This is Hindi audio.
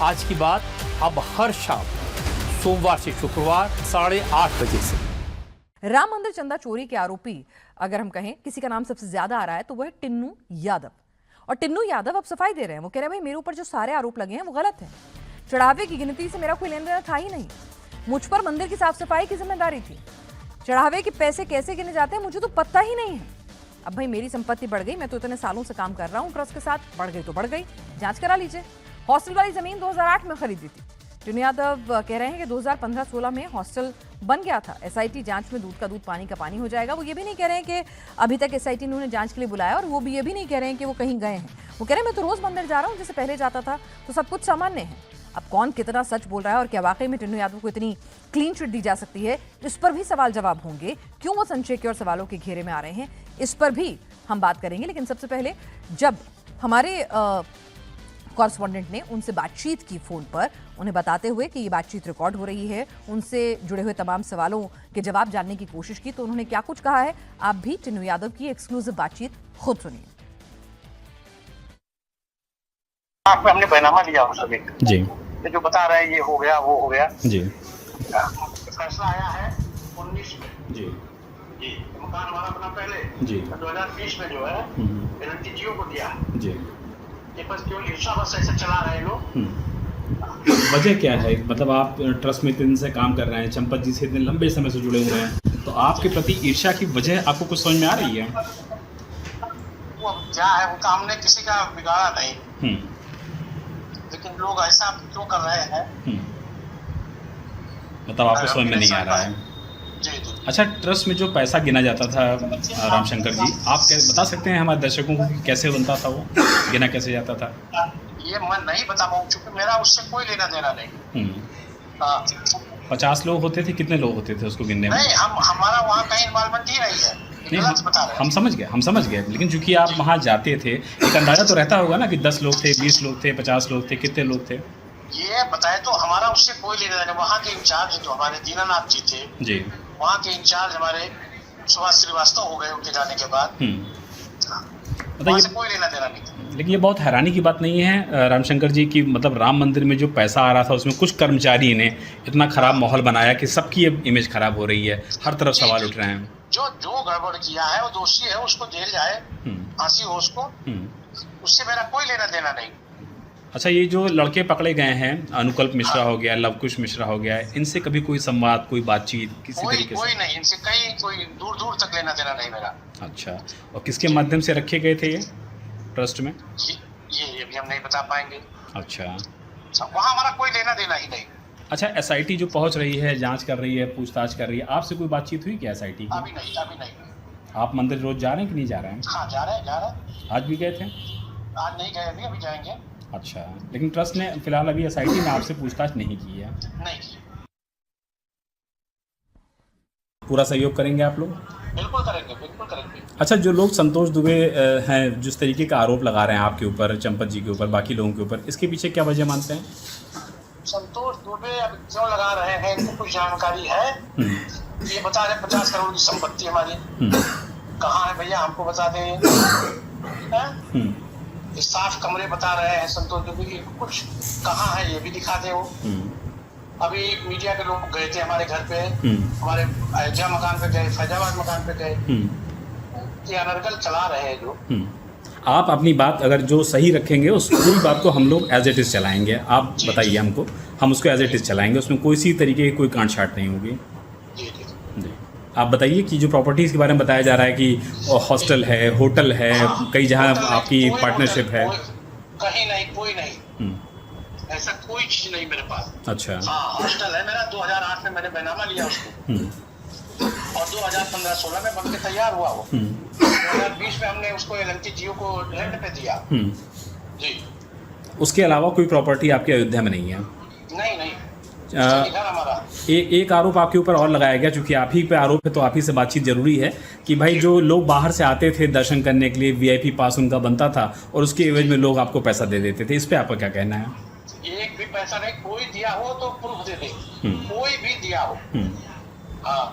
आज की बात अब हर शाम सोमवार से शुक्रवार 8:30 बजे से। राम मंदिर चंदा चोरी के आरोपी अगर हम कहें किसी का नाम सबसे ज्यादा आ रहा है तो वह है टिन्नू यादव। और टिन्नू यादव अब सफाई दे रहे हैं। वो कह रहे हैं भाई मेरे ऊपर जो सारे आरोप लगे हैं वो गलत है। चढ़ावे की गिनती से मेरा कोई लेन देन था ही नहीं। मुझ पर मंदिर की साफ सफाई की जिम्मेदारी थी। चढ़ावे के पैसे कैसे गिने जाते हैं मुझे तो पता ही नहीं है। अब भाई मेरी संपत्ति बढ़ गई, मैं तो इतने सालों से काम कर रहा हूँ ट्रस्ट के साथ, बढ़ गई तो बढ़ गई, जांच करा लीजिए। हॉस्टल वाली जमीन 2008 में खरीदी थी। टिन्नू यादव कह रहे हैं कि 2015-16 में हॉस्टल बन गया था। एसआईटी जांच में दूध का दूध पानी का पानी हो जाएगा। वो ये भी नहीं कह रहे हैं कि अभी तक एसआईटी ने उन्हें जांच के लिए बुलाया, और वो भी ये भी नहीं कह रहे हैं कि वो कहीं गए हैं। वो कह रहे हैं मैं तो रोज मंदिर जा रहा हूँ जैसे पहले जाता था, तो सब कुछ सामान्य है। अब कौन कितना सच बोल रहा है और क्या वाकई में टिन्नू यादव को इतनी क्लीन चिट दी जा सकती है, इस पर भी सवाल जवाब होंगे। क्यों वो संशय के और सवालों के घेरे में आ रहे हैं, इस पर भी हम बात करेंगे। लेकिन सबसे पहले जब हमारे कॉरेस्पॉन्डेंट ने उनसे बातचीत की फोन पर, उन्हें बताते हुए कि ये बातचीत रिकॉर्ड हो रही है, उनसे जुड़े हुए तमाम सवालों के जवाब जानने की कोशिश की, तो उन्होंने क्या कुछ कहा है आप भी टिन्नू यादव की एक्सक्लूसिव बातचीत खुद सुनिए। हमने बैनामा लिया उस समय जी, जो बता रहे हैं ये हो गया वो हो गया जी, फैसला आया है 19 में जी, जी। मकान हमारा अपना पहले जी, 2020 में जो है एलएनटीजीओ को दिया जी। ये बस जो ईर्षा बस ऐसे चला रहे लोग। वजह क्या है? मतलब आप ट्रस्ट में इतने दिन से काम कर रहे हैं, चंपत जी से इतने लंबे समय से जुड़े हुए हैं, तो आपके प्रति ईर्ष्या की वजह आपको कुछ समझ में आ रही है? वो अब क्या है, वो काम ने किसी का बिगाड़ा नहीं, लेकिन लोग ऐसा क्यों कर रहे हैं मतलब आपको समझ में नहीं आ रहा है। जी जी। अच्छा, ट्रस्ट में जो पैसा गिना जाता था रामशंकर जी, आप बता सकते हैं हमारे दर्शकों को कि कैसे बनता था, वो गिना कैसे जाता था? ये मैं नहीं बता पाऊँ क्योंकि मेरा उससे कोई लेना देना नहीं। हाँ। 50 लोग होते थे, कितने लोग होते थे उसको गिनने में? नहीं, हमारा वहाँ कहीं इन्वॉल्वमेंट ही नहीं है। नहीं, बता रहे हम समझ गए, लेकिन चूंकि आप वहाँ जाते थे, एक अंदाजा तो रहता होगा ना कि 10 लोग थे, 20 लोग थे, 50 लोग थे, कितने लोग थे? ये बताए तो हमारा उससे कोई लेना देना। वहाँ के इंचार्ज जो हमारे दीनानाथ जी थे, जी, वहाँ के इंचार्ज हमारे सुभाष श्रीवास्तव हो गए उनके जाने के बाद। वहाँ से कोई लेना देना नहीं था। लेकिन ये बहुत हैरानी की बात नहीं है रामशंकर जी की, मतलब राम मंदिर में जो पैसा आ रहा था उसमें कुछ कर्मचारी ने इतना खराब माहौल बनाया कि सबकी अब इमेज खराब हो रही है, हर तरफ सवाल उठ रहे हैं। जो गड़बड़ किया है वो दोषी है, उसको जेल जाए, फांसी हो उसको, उससे मेरा कोई लेना देना नहीं। अच्छा, ये जो लड़के पकड़े गए हैं, अनुकल्प मिश्रा हो गया, लवकुश मिश्रा हो गया, इनसे कभी कोई संवाद, कोई बातचीत किसी तरीके से? कोई नहीं, इनसे कहीं कोई दूर दूर तक लेना देना नहीं मेरा। अच्छा, और किसके माध्यम से रखे गए थे ये ट्रस्ट में? ये भी हम नहीं बता पाएंगे। अच्छा, वहाँ हमारा कोई लेना देना ही नहीं। अच्छा, एसआईटी जो पहुंच रही है, जांच कर रही है, पूछताछ कर रही है, आपसे कोई बातचीत हुई क्या एसआईटी की? अभी नहीं। आप मंदिर रोज जा रहे हैं कि नहीं जा रहे हैं? हाँ, जा रहे हैं। आज भी गए थे? आज नहीं गए, अभी जाएंगे। अच्छा, लेकिन ट्रस्ट ने फिलहाल अभी एसआईटी ने आपसे पूछताछ नहीं की है? नहीं की। पूरा सहयोग करेंगे आप लोग? बिल्कुल करेंगे। अच्छा, जो लोग संतोष दुबे हैं, जिस तरीके का आरोप लगा रहे हैं आपके ऊपर, चंपत जी के ऊपर, बाकी लोगों के ऊपर, इसके पीछे क्या वजह मानते हैं? संतोष दुबे अब क्यों लगा रहे हैं, इनको कुछ जानकारी है? ये बता रहे 50 करोड़ की संपत्ति हमारी कहाँ है भैया, हमको बता दें। ये साफ कमरे बता रहे हैं संतोष दुबे की, कुछ कहाँ है ये भी दिखा दे वो। अभी मीडिया के लोग गए थे हमारे घर पे, हमारे अयोध्या मकान पे गए, फैजाबाद मकान पे गए। ये अनर्गल चला रहे हैं जो। आप अपनी बात अगर जो सही रखेंगे, उस पूरी बात को हम लोग एज इट इज़ चलाएंगे। आप बताइए हमको, हम उसको एज इट इज़ चलाएंगे, उसमें कोई सी तरीके की कोई कांट छाट नहीं होगी। जी, आप बताइए कि जो प्रॉपर्टीज़ के बारे में बताया जा रहा है कि हॉस्टल है, होटल है, कई जहाँ आपकी पार्टनरशिप है। कहीं नहीं, कोई नहीं, ऐसा कोई चीज नहीं मेरे पास। अच्छा, हाँ, हॉस्टल है मेरा। 2008 में मैंने बैनामा लिया उसको, और 2015-16 में बनके तैयार हुआ वो। 2020 में हमने उसको एलएनटीजीओ को रेंट पे दिया। जी। उसके अलावा कोई प्रॉपर्टी आपके अयोध्या में नहीं है? नहीं। हमारा एक आरोप आपके ऊपर और लगाया गया, चूंकि आप ही पे आरोप है तो आप ही से बातचीत जरूरी है, कि भाई जो लोग बाहर से आते थे दर्शन करने के लिए, वीआईपी पास उनका बनता था और उसके एवज में लोग आपको पैसा दे देते थे, इस पे आपका क्या कहना है? एक भी पैसा नहीं, कोई दिया हो तो प्रूफ दे दे, कोई भी दिया हो। हाँ,